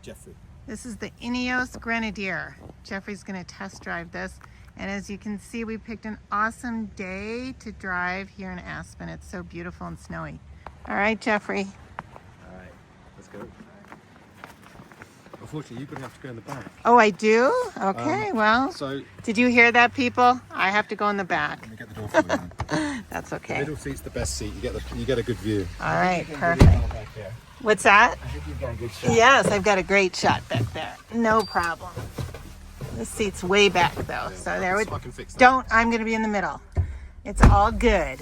Jeffrey. This is the Ineos Grenadier. Jeffrey's going to test drive this. And as you can see, we picked an awesome day to drive here in Aspen. It's so beautiful and snowy. All right, Jeffrey. All right, let's go. Unfortunately, you're going to have to go in the back. Oh, I do? Okay, well, So, did you hear that, people? I have to go in the back. let me get the door for you. Then. That's The okay. middle seat's the best seat. You get a good view. All right, perfect. What's that? I think you've got a good shot. Yes, I've got a great shot back there. No problem. This seat's way back though, so there we I can fix that. don't. I'm going to be in the middle. It's all good.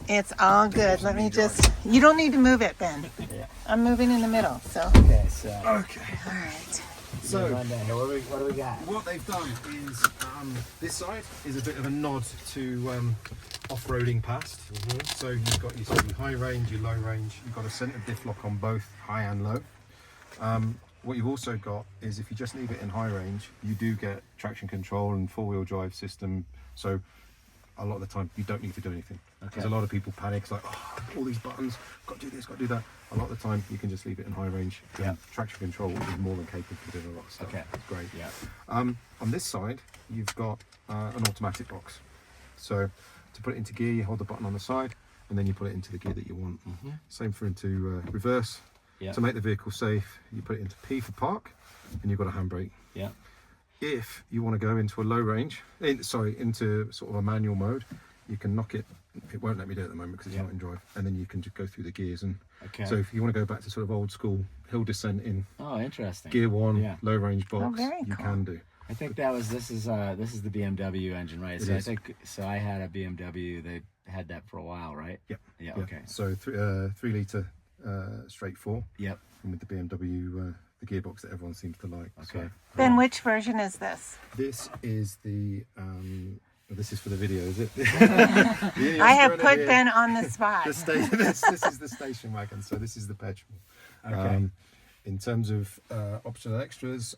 It's all good. Let me just. You don't need to move it, Ben. Yeah. I'm moving in the middle. So. Okay, so Okay. All right. So, run down here. What do we got? what they've done is this side is a bit of a nod to off-roading past. So you've got your sort of high range, your low range. You've got a centre diff lock on both high and low. What you've also got is if you just leave it in high range, you do get traction control and four-wheel drive system. So a lot of the time you don't need to do anything. Because a lot of people panic, it's like, oh, all these buttons, got to do this, got to do that. A lot of the time you can just leave it in high range. Yeah. Traction control is more than capable of doing a lot of stuff. Okay. It's great. Yeah. On this side, you've got an automatic box. So to put it into gear, you hold the button on the side, and then you put it into the gear that you want. Same for into reverse. Yeah. To make the vehicle safe, you put it into P for park, and you've got a handbrake. Yeah. If you want to go into a low range, into sort of a manual mode, you can knock it. It won't let me do it at the moment because it's not in drive, and then you can just go through the gears. And Okay. so if you want to go back to sort of old school hill descent in Oh, interesting. gear one, Yeah. low range box, very you cool. can do. I think this is the BMW engine, right? It So is. I had a BMW. They had that for a while, right? Yep. Yeah. Yeah. Okay. So 3 litre straight four, Yep. and with the BMW, the gearbox that everyone seems to like. Okay. So Ben, which version is this? this is the. This is for the video, is it? I have put Ben on the spot. This is the station wagon, so this is the petrol. Okay. In terms of optional extras,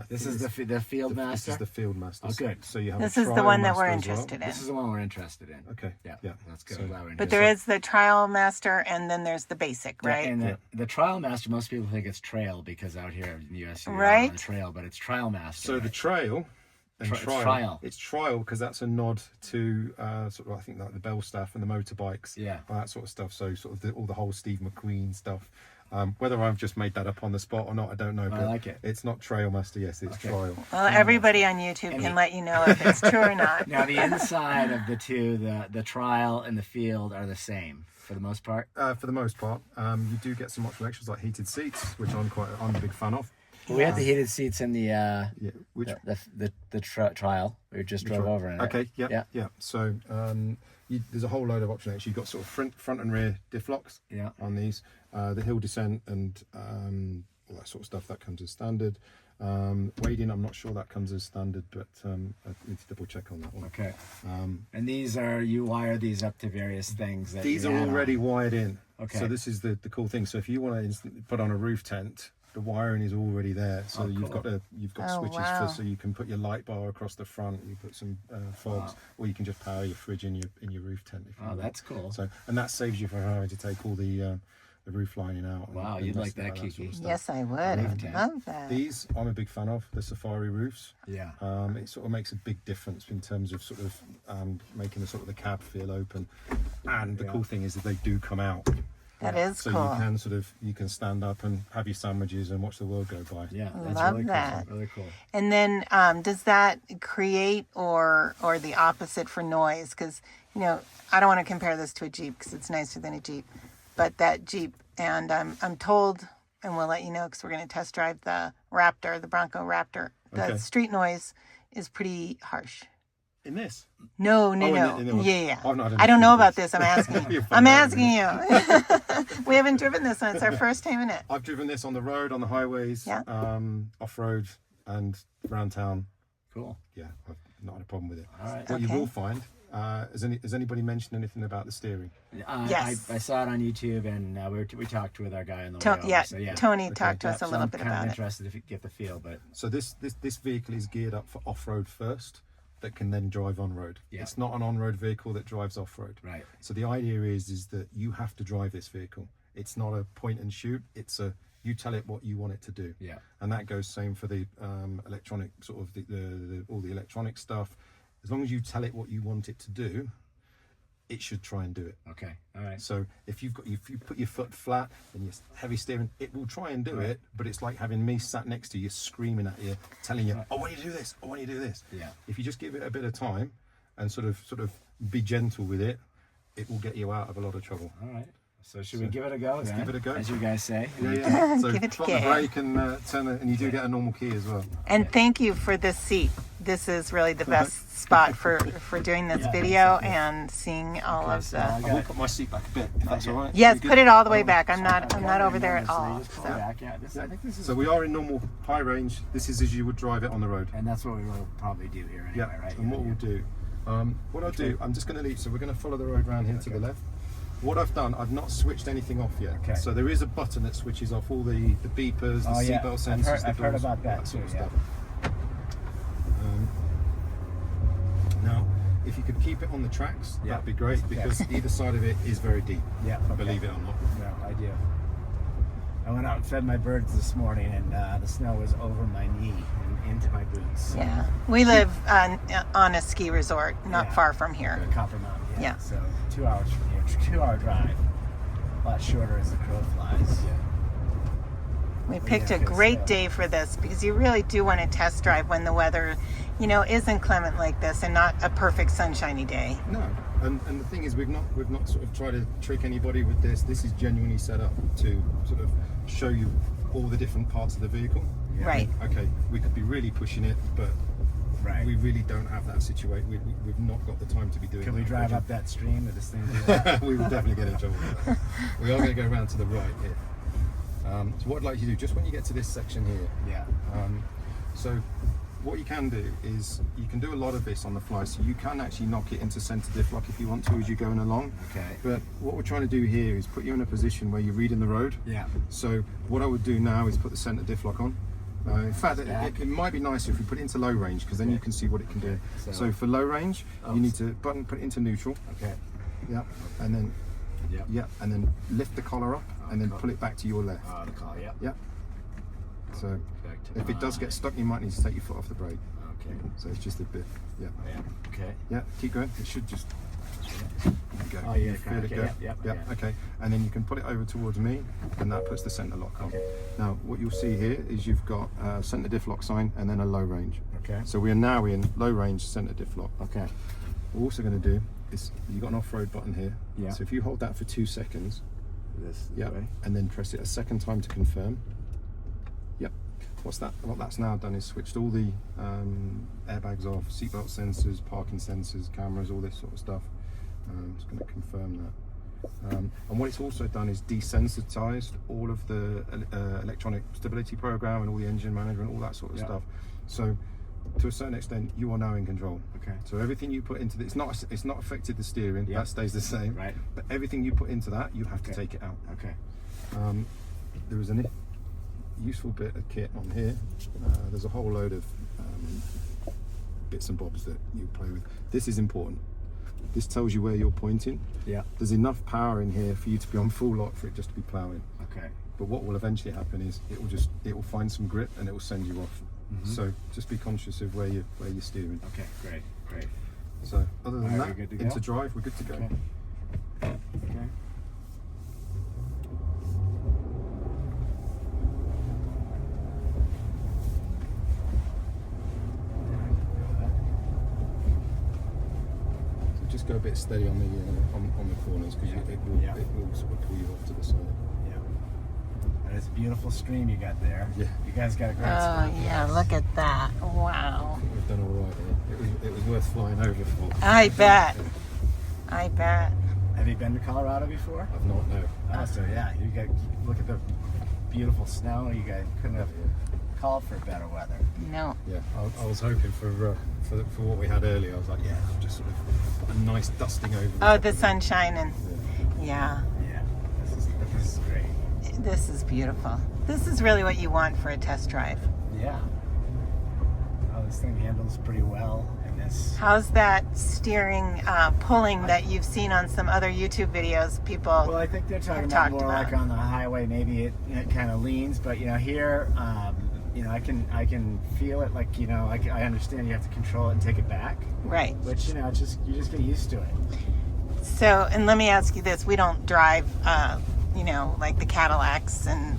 This is the Field This Master. is the Field Master. Oh, good. So you have This a is the Trial one that Master we're as well. interested in. This is the one we're interested in. Okay. Yeah. Yeah. That's good. So- Glad we're But interested. there is the Trial Master, and then there's the Basic, right? And the Trial Master, most people think it's Trail because out here in the US, you're Right. on the Trail, but it's Trial Master. So the right? Trail and It's trial. trial. It's trial because that's a nod to sort of I think like the Bell staff and the motorbikes. Yeah. That sort of stuff. So sort of all the whole Steve McQueen stuff. Whether I've just made that up on the spot or not, I don't know. But like it. It's not Trail Master. Yes, it's Trial. Well, everybody on YouTube can let you know if it's true or not. Now the inside of the two, the Trial and the Field, are the same for the most part. For the most part, you do get some optional extras like heated seats, which I'm a big fan of. We had the heated seats in the Yeah. Which Trial. We just drove over in it. Okay, yeah. So there's a whole load of options. You've got sort of front and rear diff locks Yeah. on these. The hill descent and all that sort of stuff that comes as standard. Wading, I'm not sure that comes as standard, but I need to double check on that one. Okay. And you wire these up to various things. These are already wired in. Okay. So this is the cool thing. So if you want to instantly put on a roof tent, the wiring is already there. So you've got Oh, switches wow. so you can put your light bar across the front. You put some fogs, or you can just power your fridge in your roof tent. If you Oh, want. that's cool. So and that saves you from having to take all the roof lining out. and- Wow, and you'd like messing that, about Kiki. sort of stuff. Yes, I would. I Okay. love that. These I'm a big fan of the Safari roofs. Yeah. It sort of makes a big difference in terms of sort of making the sort of the cab feel open. And the cool thing is that they do come out. That is So cool. you can stand up and have your sandwiches and watch the world go by. Yeah. That's Love really that. cool. Really cool. And then does that create or the opposite for noise? Because, I don't want to compare this to a Jeep because it's nicer than a Jeep. But that Jeep, and I'm told, and we'll let you know because we're going to test drive the Raptor, the Bronco Raptor. The Okay. street noise is pretty harsh. In this? No. in the one. Yeah. I've not had I don't know anything about with this. I'm asking. You're I'm fine. asking you. We haven't driven this one. It's our first time in it. I've driven this on the road, on the highways, Yeah. off-road and around town. Cool. Yeah, I've not had a problem with it. All right. What you Okay. will find, has anybody mentioned anything about the steering? Yes. I saw it on YouTube, and we talked with our guy on the way over. Yeah, So yeah. Tony talked to yeah, us a so little I'm bit kind of about it. interested if you get the feel, but So this vehicle is geared up for off-road first, that can then drive on-road. Yeah. It's not an on-road vehicle that drives off-road. right. So the idea is that you have to drive this vehicle. It's not a point and shoot. It's you tell it what you want it to do. Yeah. And that goes same for the electronic sort of all the electronic stuff. As long as you tell it what you want it to do, it should try and do it. Okay. All right. So if you put your foot flat and you're heavy steering, it will try and do it, but it's like having me sat next to you, screaming at you, telling you, "I want you to do this. I want you to do this." Yeah. If you just give it a bit of time and sort of be gentle with it, it will get you out of a lot of trouble. All right. So should we give it a go? Let's then, give it a go. as you guys say. Yeah. So Give it a drop the go. brake and turn it, and you do get a normal key as well. And thank you for this seat. This is really the best spot for doing this video and seeing all of so the. I I will put my seat back a bit, if that's all right. Yes, You good? put it all the way back. I'm not over there at So you all. just pull So. back. Yeah. I think this is. So we are in normal high range. This is as you would drive it on the road. And that's what we will probably do here anyway, Yeah. right? And what we'll do, what I'll do, I'm just going to leave. So we're going to follow the road round here to the left. What I've done, I've not switched anything off yet. Okay. So there is a button that switches off all the beepers, the Oh, yeah. seatbelt I've sensors, heard the doors, about that all sort of too, yeah. stuff. Now, if you could keep it on the tracks, Yeah. that'd be great, Okay. because either side of it is very deep. Yeah. Okay. Believe it or not. No, I do. I went out and fed my birds this morning, and the snow was over my knee and into my boots. Yeah, we live on a ski resort not Yeah. far from here. Copper Mountain. Yeah. So 2 hours from here, 2-hour drive. A lot shorter as the crow flies. We picked Yeah, a okay, great so- day for this because you really do want to test drive when the weather, isn't clement like this and not a perfect sunshiny day. No, and the thing is, we've not sort of tried to trick anybody with this. This is genuinely set up to sort of show you all the different parts of the vehicle. Yeah. Right. Okay, we could be really pushing it, but Right. we really don't have that situation. We've not got the time to be doing Can we that. drive up that stream with this thing? Do that? We will definitely get in trouble with that. We are going to go around to the right here. So what I'd like you to do, just when you get to this section here, Yeah. so what you can do is you can do a lot of this on the fly. So you can actually knock it into center diff lock if you want to as you're going along. Okay. But what we're trying to do here is put you in a position where you're reading the road. Yeah. So what I would do now is put the center diff lock on. In fact, it might be nicer if we put it into low range, because then you can see what it can do. So- So for low range, you need to put it into neutral. Okay. Yeah, and then Yeah. and then lift the collar up and then cool. pull it back to your left. The call. Yeah. Yeah. So Back to if it does get stuck, you might need to take your foot off the brake. Okay. So it's just a bit. Yeah. Yeah. Okay. Yeah. Keep going. It should just. There you go. Oh, yeah, You feel okay, it go. yeah. Okay. And then you can put it over towards me, and that puts the center lock on. Okay. Now what you'll see here is you've got a center diff lock sign and then a low range. Okay. So we are now in low range center diff lock. Okay. What we're also going to do is you've got an off-road button here. Yeah. So if you hold that for 2 seconds, This yeah, way. and then press it a second time to confirm. Yep. What that's now done is switched all the airbags off, seatbelt sensors, parking sensors, cameras, all this sort of stuff. I'm just going to confirm that. And what it's also done is desensitized all of the electronic stability program and all the engine management, all that sort of Yeah. stuff. So to a certain extent, you are now in control. Okay. So everything you put into it's not affected the steering. Yeah. That stays the same. Right. But everything you put into that, you have to Okay. take it out. Okay. There was a useful bit of kit on here. There's a whole load of bits and bobs that you play with. This is important. This tells you where you're pointing. Yeah. There's enough power in here for you to be on full lock for it just to be ploughing. Okay. But what will eventually happen is it will find some grip and it will send you off. So just be conscious of where you're steering. Okay. Great. Great. So other than Alright, that, we're good to into go? drive, we're good to go. Okay. Okay. So just go a bit steady on the corners, because Yeah. it will sort of pull you off to the side. Yeah. And it's a beautiful stream you got there. Yeah. You guys got a great Oh spot. yeah, look at that! Wow. I think we've done all right here. It was worth flying over for. I bet. I bet. Have you been to Colorado before? I've not, no. Oh, so yeah, you got look at the beautiful snow. You guys couldn't have called for better weather. No. Yeah, I was hoping for what we had earlier. I was like, yeah, just sort of a nice dusting over. Oh, the sun shining. Yeah. Yeah, this is great. This is beautiful. This is really what you want for a test drive. Yeah. Oh, this thing handles pretty well, and goodness. How's that steering, pulling that you've seen on some other YouTube videos? People. Well, I think they're talking I've about talked more about. like on the highway. Maybe it kind of leans, but here, I can feel it. Like I understand you have to control it and take it back, Right. which you just get used to it. So, and let me ask you this: we don't drive, like the Cadillacs and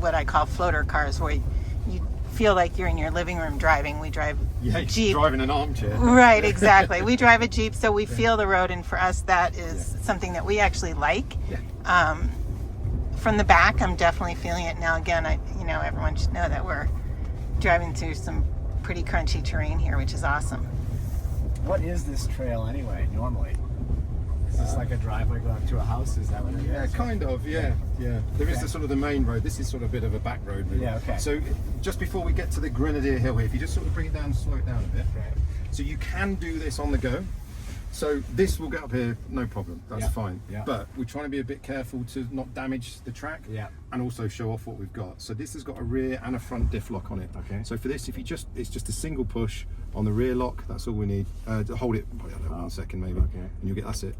what I call floater cars, where you feel like you're in your living room driving. We drive Yeah, Jeep. driving an armchair. Right, exactly. We drive a Jeep, so we feel the road, and for us, that is something that we actually like. Yeah. From the back, I'm definitely feeling it now. Again, everyone should know that we're driving through some pretty crunchy terrain here, which is awesome. What is this trail anyway? Normally, is this like a driveway going up to a house? Is that what it is? Yeah, kind of. Yeah. There is the sort of the main road. This is sort of a bit of a back road. Really. Yeah, okay. So just before we get to the Grenadier Hill here, if you just sort of bring it down, slow it down a bit. Right. So you can do this on the go. So this will get up here, no problem. That's Yeah, fine. yeah. But we're trying to be a bit careful to not damage the track. Yeah. And also show off what we've got. So this has got a rear and a front diff lock on it. Okay. So for this, it's just a single push on the rear lock. That's all we need. To hold it. I don't know, 1 second maybe. Okay. And you'll get that's it.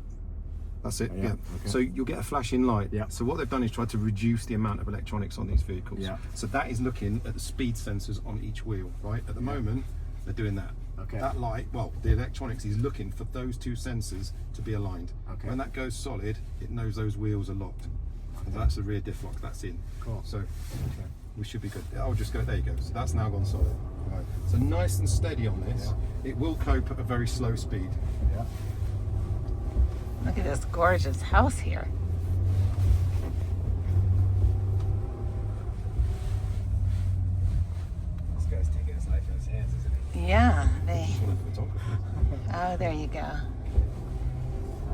That's it. Yeah, Yeah. okay. So you'll get a flashing light. Yeah. So what they've done is tried to reduce the amount of electronics on these vehicles. Yeah. So that is looking at the speed sensors on each wheel, right? At the moment, they're doing that. Okay. That light, well, the electronics is looking for those two sensors to be aligned. Okay. When that goes solid, it knows those wheels are locked. And that's the rear diff lock, that's in. Cool. So we should be good. I'll just go, there you go. So that's now gone solid. Right. So nice and steady on this. Yeah. It will cope at a very slow speed. Yeah. Look at this gorgeous house here. This guy's taking his life in his hands, isn't he? Yeah, Sort of photography. oh, there you go.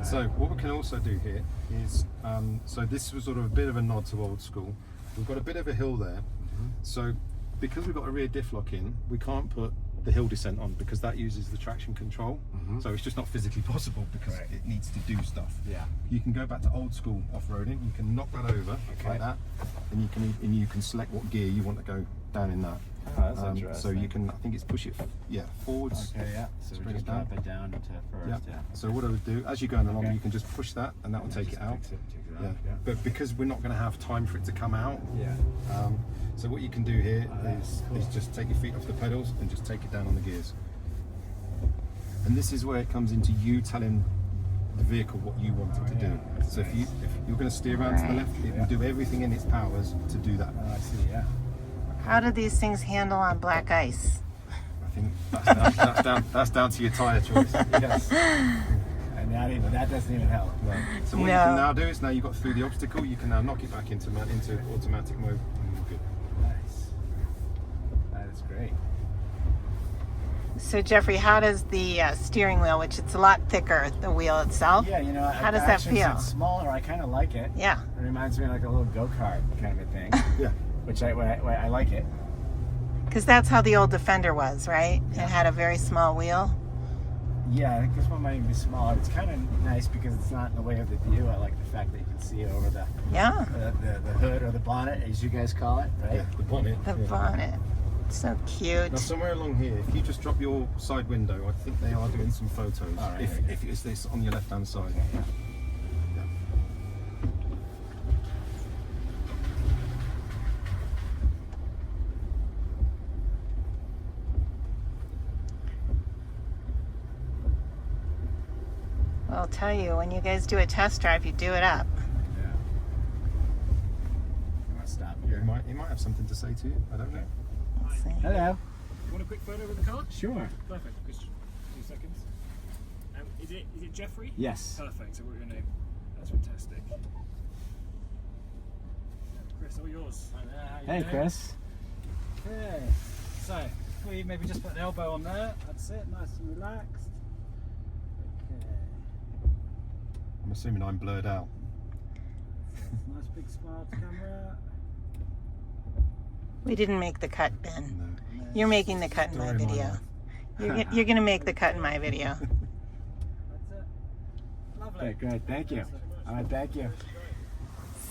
So what we can also do here is, so this was sort of a bit of a nod to old school. We've got a bit of a hill there. So because we've got a rear diff lock in, we can't put the hill descent on because that uses the traction control. So it's just not physically possible because Right. it needs to do stuff. Yeah. You can go back to old school off-roading. You can knock that over Okay. like that, and you can select what gear you want to go down in that. Oh, that's So interesting. you can, I think it's push it, forwards. Okay, yeah. So Just we bring just it down. drop it down into first. Yeah. Yeah. So what I would do, as you're going along, Okay. you can just push that, and that will take Just it out. takes it Yeah. out, yeah. But because we're not going to have time for it to come out, Yeah. so what you can do here Oh, that's cool. is just take your feet off the pedals and just take it down on the gears. And this is where it comes into you telling the vehicle what you want it to yeah. do. That's So if nice. you're going to steer around to the Right. left, it Yeah. will do everything in its powers to do that. Oh, I see. Yeah. How do these things handle on black ice? I think that's down to your tyre choice. Yes. And that doesn't even help. So what you No. can now do is, now you've got through the obstacle, you can now knock it back into automatic mode. And you're good. Nice. That is great. So Jeffrey, how does the steering wheel, which it's a lot thicker, the wheel itself? Yeah, How does that actually, feel? since it's smaller, I kind of like it. Yeah, It reminds me of like a little go-kart kind of a thing, Yeah. which I like it. because that's how the old Defender was, right? It had a very small wheel. Yeah, I think this one might even be smaller. It's kind of nice because it's not in the way of the view. I like the fact that you can see it over the Yeah, hood or the bonnet, as you guys call it, right? Yeah, the bonnet. the yeah. bonnet. So cute. Now somewhere along here, if you just drop your side window, I think they are doing some photos. All right, if okay. if it's this on your left hand side. Yeah. Yeah. Well, I'll tell you, when you guys do a test drive, you do it up. Yeah. I'm gonna stop He here. might have something to say to you. I don't know. Let's see. Hello. Want a quick photo with the car? Sure. Perfect. Just 2 seconds. Is it Jeffrey? Yes. Perfect. So what your name? That's fantastic. Chris, all yours. Hi there. How you Hey, doing? Chris. Okay. So, we maybe just put an elbow on there. That's it. Nice and relaxed. Okay. I'm assuming I'm blurred out. Nice big smile to camera. We didn't make the cut, Ben. No. You're making the cut in my Story of my video. life. You're going to make the cut in my video. That's it. Lovely. Okay, great. Thank you. All right, thank you.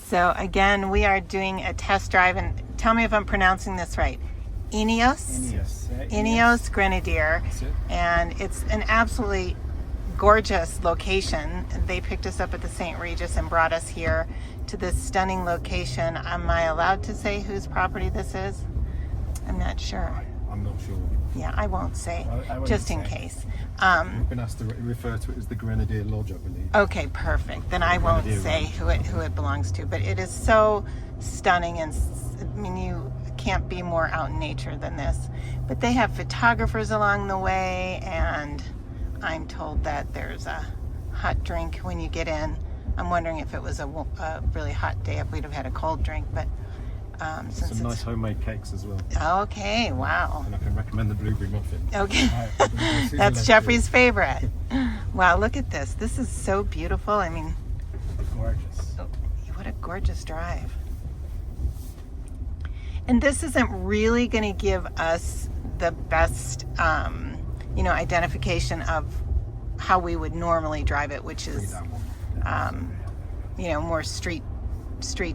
So again, we are doing a test drive, and tell me if I'm pronouncing this right. Ineos Grenadier, That's it. and it's an absolutely gorgeous location. They picked us up at the St. Regis and brought us here to this stunning location. Am I allowed to say whose property this is? I'm not sure. I'm not sure. Yeah, I won't say, I wouldn't just in say. case. We've been asked to refer to it as the Grenadier Lodge, I believe. Okay, perfect. Then I won't Grenadier say who it belongs to, but it is so stunning, and I mean, you can't be more out in nature than this. But they have photographers along the way, and I'm told that there's a hot drink when you get in. I'm wondering if it was a really hot day, if we'd have had a cold drink, but since Some nice homemade cakes as well. okay, wow. And I can recommend the blueberry muffin. Okay. This is That's a Jeffrey's favorite. Wow, look at this. This is so beautiful. I mean, Gorgeous. what a gorgeous drive. And this isn't really going to give us the best, identification of how we would normally drive it, which is, that one. more street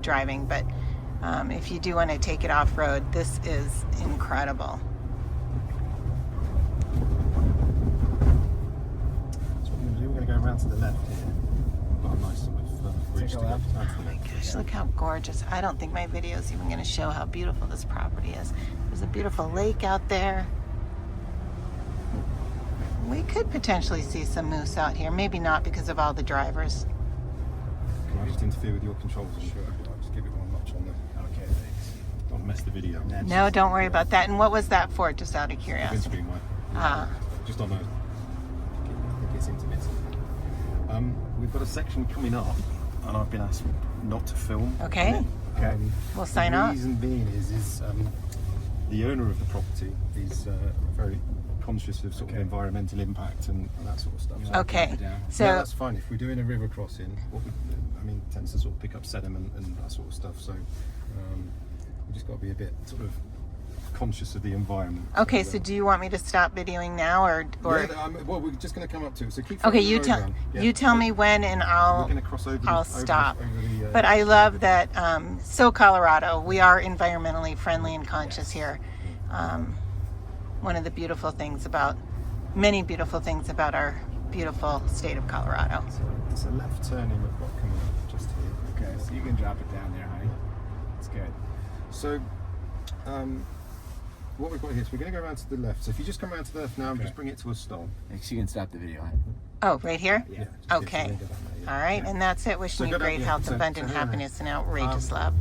driving. But if you do want to take it off road, this is incredible. So what we're going to do, we're going to go around to the left here. We've got a nice sort of bridge Take a to go left. down to Oh the my left. gosh, look how gorgeous. I don't think my video is even going to show how beautiful this property is. There's a beautiful lake out there. We could potentially see some moose out here. Maybe not because of all the drivers. Can I just interfere with your controls? Sure. I'll just give it one notch on there. Okay, thanks. Don't mess the video. That's No, just- don't worry about that. And what was that for, just out of The curiosity? windscreen wiper. Ah. Just on those. I think it's intermittent. We've got a section coming up, and I've been asked not to film. Okay. Okay. We'll sign the off. reason being is the owner of the property is very conscious of sort Okay. of environmental impact and that sort of stuff. So Okay. Drop it down. So, no, that's fine. If we're doing a river crossing, tends to sort of pick up sediment and that sort of stuff. So we just got to be a bit sort of conscious of the environment. okay, so do you want me to stop videoing now or Yeah, well, we're just going to come up to it. So keep. okay, following the you road tell around. Yeah. you tell me when and We're I'll going to cross over. I'll over stop. over the, But I love that So Colorado, we are environmentally friendly and conscious here. One of the many beautiful things about our beautiful state of Colorado. It's a left turning we've got coming up just here. Okay, so you can drop it down there, honey. It's good. So, what we've got here is we're going to go around to the left. So if you just come around to the left now and Okay. just bring it to a stop. Thanks. You can stop the video, honey. Oh, right here? Yeah. just Okay. get that there, yeah. All right, and that's it. Wishing So you go down- great yeah, health, so- abundant so, happiness, and outrageous love.